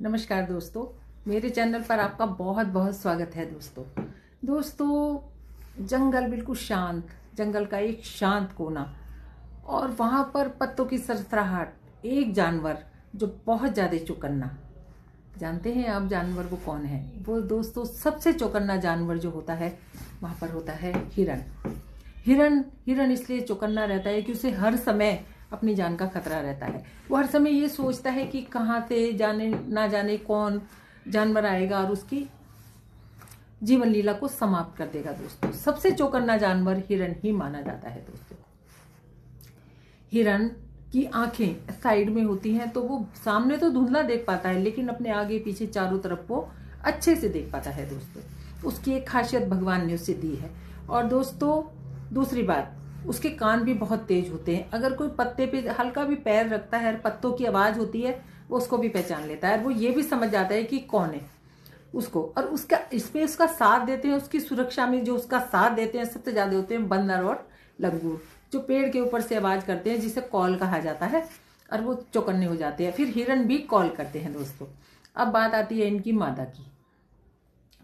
नमस्कार दोस्तों, मेरे चैनल पर आपका बहुत बहुत स्वागत है। दोस्तों जंगल बिल्कुल शांत, जंगल का एक शांत कोना और वहाँ पर पत्तों की सरसराहट, एक जानवर जो बहुत ज़्यादा चौकन्ना। जानते हैं आप जानवर वो कौन है? वो दोस्तों सबसे चौकन्ना जानवर जो होता है वहाँ पर होता है हिरन। हिरन इसलिए चौकन्ना रहता है कि उसे हर समय अपनी जान का खतरा रहता है। वो हर समय ये सोचता है कि कहाँ से ना जाने कौन जानवर आएगा और उसकी जीवन लीला को समाप्त कर देगा। दोस्तों सबसे चौकन्ना जानवर हिरन ही माना जाता है। दोस्तों हिरन की आंखें साइड में होती हैं, तो वो सामने तो धुंधला देख पाता है, लेकिन अपने आगे पीछे चारों तरफ वो अच्छे से देख पाता है। दोस्तों उसकी एक खासियत भगवान ने उसे दी है। और दोस्तों दूसरी बात, उसके कान भी बहुत तेज होते हैं। अगर कोई पत्ते पे हल्का भी पैर रखता है, पत्तों की आवाज होती है, वो उसको भी पहचान लेता है। वो ये भी समझ जाता है कि कौन है उसको। और उसका इसमें उसका साथ देते हैं, उसकी सुरक्षा में जो उसका साथ देते हैं सबसे ज्यादा होते हैं बंदर और लंगूर, जो पेड़ के ऊपर से आवाज करते हैं, जिसे कॉल कहा जाता है, और वो चौकन्ने हो जाते हैं। फिर हिरन भी कॉल करते हैं। दोस्तों अब बात आती है इनकी मादा की।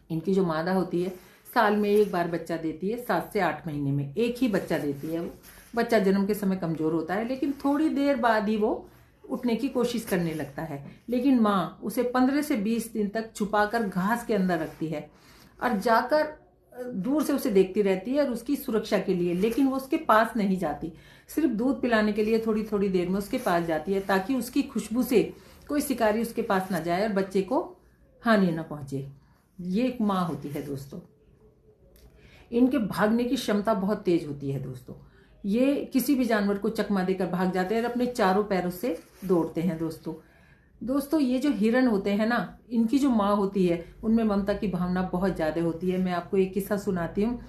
इनकी जो मादा होती है साल में एक बार बच्चा देती है, 7 से 8 महीने में एक ही बच्चा देती है। वो बच्चा जन्म के समय कमजोर होता है, लेकिन थोड़ी देर बाद ही वो उठने की कोशिश करने लगता है। लेकिन माँ उसे 15 से 20 दिन तक छुपाकर घास के अंदर रखती है और जाकर दूर से उसे देखती रहती है और उसकी सुरक्षा के लिए। लेकिन वो उसके पास नहीं जाती, सिर्फ दूध पिलाने के लिए थोड़ी थोड़ी देर में उसके पास जाती है, ताकि उसकी खुशबू से कोई शिकारी उसके पास ना जाए और बच्चे को हानि ना पहुंचे। ये एक माँ होती है। दोस्तों इनके भागने की क्षमता बहुत तेज होती है। दोस्तों ये किसी भी जानवर को चकमा देकर भाग जाते हैं और अपने चारों पैरों से दौड़ते हैं। दोस्तों ये जो हिरन होते हैं ना, इनकी जो माँ होती है उनमें ममता की भावना बहुत ज्यादा होती है। मैं आपको एक किस्सा सुनाती हूँ।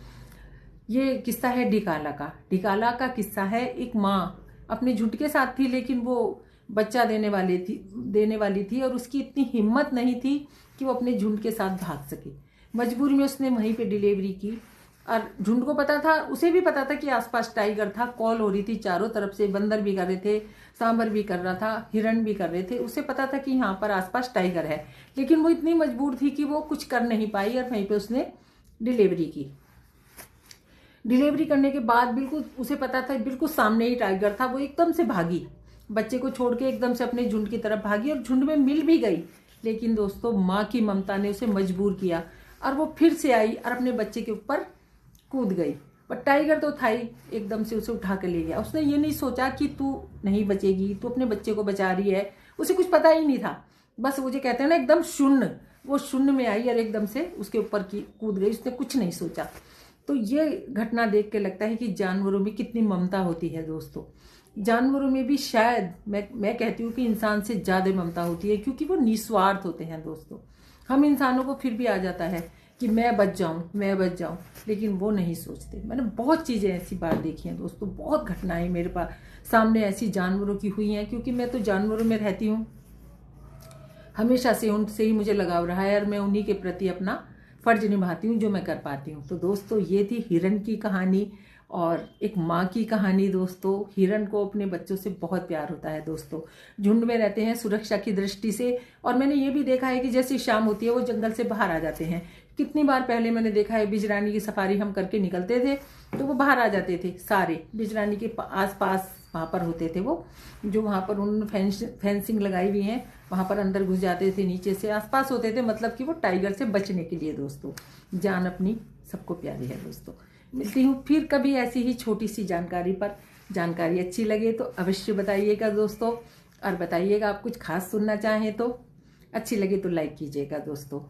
ये किस्सा है ढिकाला का किस्सा है। एक माँ अपने झुंड के साथ थी, लेकिन वो बच्चा देने वाली थी और उसकी इतनी हिम्मत नहीं थी कि वो अपने झुंड के साथ भाग सके। मजबूरी में उसने वहीं पे डिलीवरी की। और झुंड को पता था, उसे भी पता था कि आसपास टाइगर था, कॉल हो रही थी चारों तरफ से, बंदर भी कर रहे थे, सांबर भी कर रहा था, हिरन भी कर रहे थे। उसे पता था कि यहाँ पर आसपास टाइगर है, लेकिन वो इतनी मजबूर थी कि वो कुछ कर नहीं पाई और वहीं पे उसने डिलीवरी की। डिलीवरी करने के बाद बिल्कुल उसे पता था बिल्कुल सामने ही टाइगर था। वो एकदम से भागी, बच्चे को छोड़ के एकदम से अपने झुंड की तरफ भागी और झुंड में मिल भी गई। लेकिन दोस्तों माँ की ममता ने उसे मजबूर किया और वो फिर से आई और अपने बच्चे के ऊपर कूद गई। पर टाइगर तो था ही, एकदम से उसे उठा कर ले गया। उसने ये नहीं सोचा कि तू नहीं बचेगी, तू अपने बच्चे को बचा रही है। उसे कुछ पता ही नहीं था। बस वो जो कहते हैं ना एकदम शून्य, वो शून्य में आई और एकदम से उसके ऊपर की कूद गई। उसने कुछ नहीं सोचा। तो ये घटना देख के लगता है कि जानवरों में कितनी ममता होती है। दोस्तों जानवरों में भी शायद मैं कहती हूँ कि इंसान से ज्यादा ममता होती है, क्योंकि वो निस्वार्थ होते हैं। दोस्तों हम इंसानों को फिर भी आ जाता है कि मैं बच जाऊं, लेकिन वो नहीं सोचते। मैंने बहुत चीजें ऐसी बात देखी हैं दोस्तों, बहुत घटनाएं मेरे पास सामने ऐसी जानवरों की हुई हैं, क्योंकि मैं तो जानवरों में रहती हूँ हमेशा से, उनसे ही मुझे लगाव रहा है और मैं उन्हीं के प्रति अपना फर्ज निभाती हूँ जो मैं कर पाती हूँ। तो दोस्तों ये थी हिरन की कहानी और एक माँ की कहानी। दोस्तों हिरन को अपने बच्चों से बहुत प्यार होता है। दोस्तों झुंड में रहते हैं सुरक्षा की दृष्टि से। और मैंने ये भी देखा है कि जैसे शाम होती है वो जंगल से बाहर आ जाते हैं। कितनी बार पहले मैंने देखा है, बिजरानी की सफारी हम करके निकलते थे तो वो बाहर आ जाते थे, सारे बिजरानी के आसपास वहां पर होते थे वो, जो वहां पर उन्होंने फेंसिंग लगाई हुई है, वहां पर अंदर घुस जाते थे, नीचे से आसपास होते थे, मतलब कि वो टाइगर से बचने के लिए। दोस्तों जान अपनी सबको प्यारी है। दोस्तों मिलती हूँ फिर कभी ऐसी ही छोटी सी जानकारी पर। जानकारी अच्छी लगे तो अवश्य बताइएगा दोस्तों, और बताइएगा आप कुछ खास सुनना चाहें तो। अच्छी लगे तो लाइक कीजिएगा दोस्तों।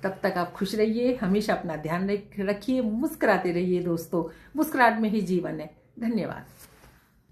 तब तक आप खुश रहिए, हमेशा अपना ध्यान रखिए, मुस्कुराते रहिए। दोस्तों मुस्कुराहट में ही जीवन है। धन्यवाद।